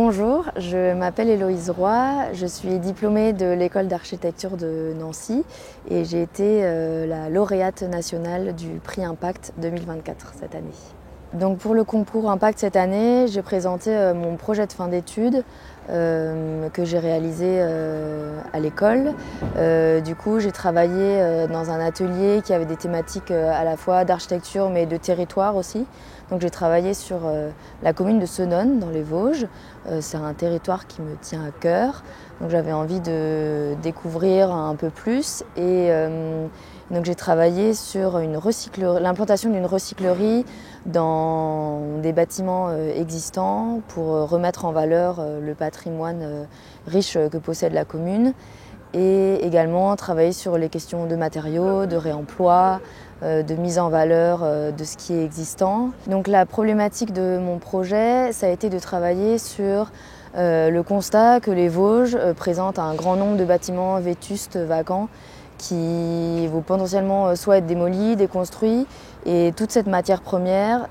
Bonjour, je m'appelle Héloïse Roy, je suis diplômée de l'école d'architecture de Nancy et j'ai été la lauréate nationale du prix Impact 2024 cette année. Donc pour le concours Impact cette année, j'ai présenté mon projet de fin d'études que j'ai réalisé à l'école. Du coup, j'ai travaillé dans un atelier qui avait des thématiques à la fois d'architecture mais de territoire aussi. Donc j'ai travaillé sur la commune de Senones dans les Vosges. C'est un territoire qui me tient à cœur. Donc j'avais envie de découvrir un peu plus et donc j'ai travaillé sur l'implantation d'une recyclerie dans des bâtiments existants pour remettre en valeur le patrimoine riche que possède la commune et également travailler sur les questions de matériaux, de réemploi, de mise en valeur de ce qui est existant. Donc la problématique de mon projet, ça a été de travailler sur le constat que les Vosges présentent un grand nombre de bâtiments vétustes, vacants, qui vont potentiellement soit être démolis, déconstruits. Et toute cette matière première,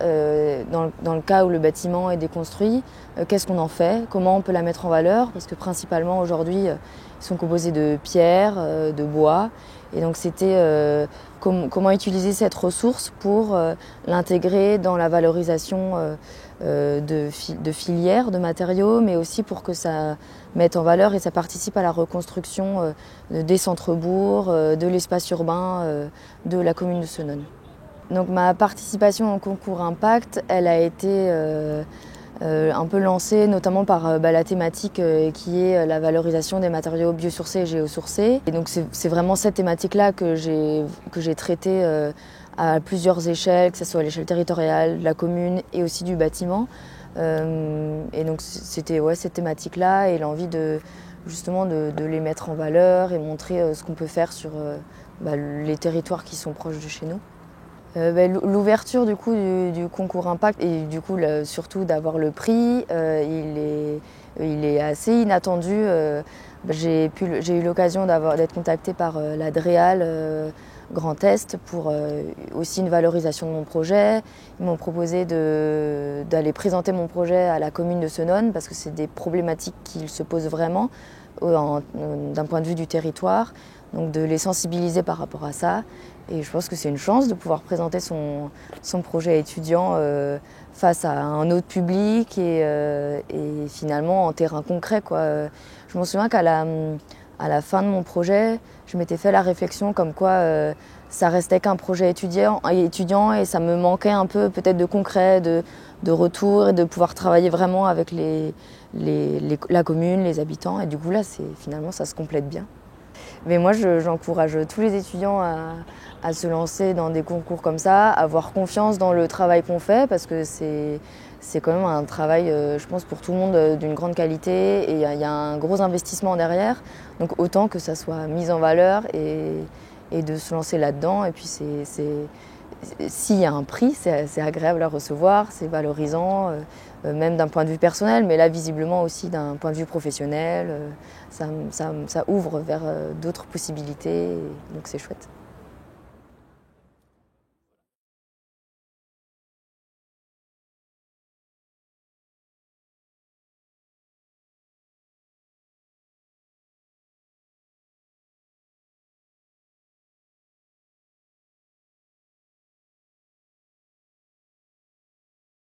dans le cas où le bâtiment est déconstruit, qu'est-ce qu'on en fait? Comment on peut la mettre en valeur? Parce que principalement aujourd'hui, ils sont composés de pierre, de bois. Et donc c'était comment utiliser cette ressource pour l'intégrer dans la valorisation de filières, de matériaux, mais aussi pour que ça mette en valeur et ça participe à la reconstruction des centres-bourgs, de l'espace urbain de la commune de Senones. Donc ma participation au concours Impact, elle a été un peu lancée notamment par la thématique qui est la valorisation des matériaux biosourcés et géosourcés. Et donc c'est vraiment cette thématique-là que j'ai traitée à plusieurs échelles, que ce soit à l'échelle territoriale, de la commune et aussi du bâtiment. Et donc c'était cette thématique-là et l'envie justement de les mettre en valeur et montrer ce qu'on peut faire sur les territoires qui sont proches de chez nous. L'ouverture du coup du concours Impact et du coup surtout d'avoir le prix, il est assez inattendu. J'ai eu l'occasion d'être contactée par la DREAL Grand Est pour aussi une valorisation de mon projet. Ils m'ont proposé d'aller présenter mon projet à la commune de Senones parce que c'est des problématiques qui se posent vraiment d'un point de vue du territoire, donc de les sensibiliser par rapport à ça. Et je pense que c'est une chance de pouvoir présenter son projet étudiant face à un autre public et finalement en terrain concret, quoi. Je m'en souviens qu'à la fin de mon projet, je m'étais fait la réflexion comme quoi ça restait qu'un projet étudiant et ça me manquait un peu peut-être de concret, de retour et de pouvoir travailler vraiment avec la commune, les habitants. Et du coup là, finalement, ça se complète bien. Mais moi, j'encourage tous les étudiants à se lancer dans des concours comme ça, à avoir confiance dans le travail qu'on fait parce que c'est quand même un travail, je pense, pour tout le monde d'une grande qualité et il y a un gros investissement derrière. Donc autant que ça soit mis en valeur et de se lancer là-dedans. Et puis s'il y a un prix, c'est agréable à recevoir, c'est valorisant, même d'un point de vue personnel, mais là visiblement aussi d'un point de vue professionnel. Ça ouvre vers d'autres possibilités, donc c'est chouette.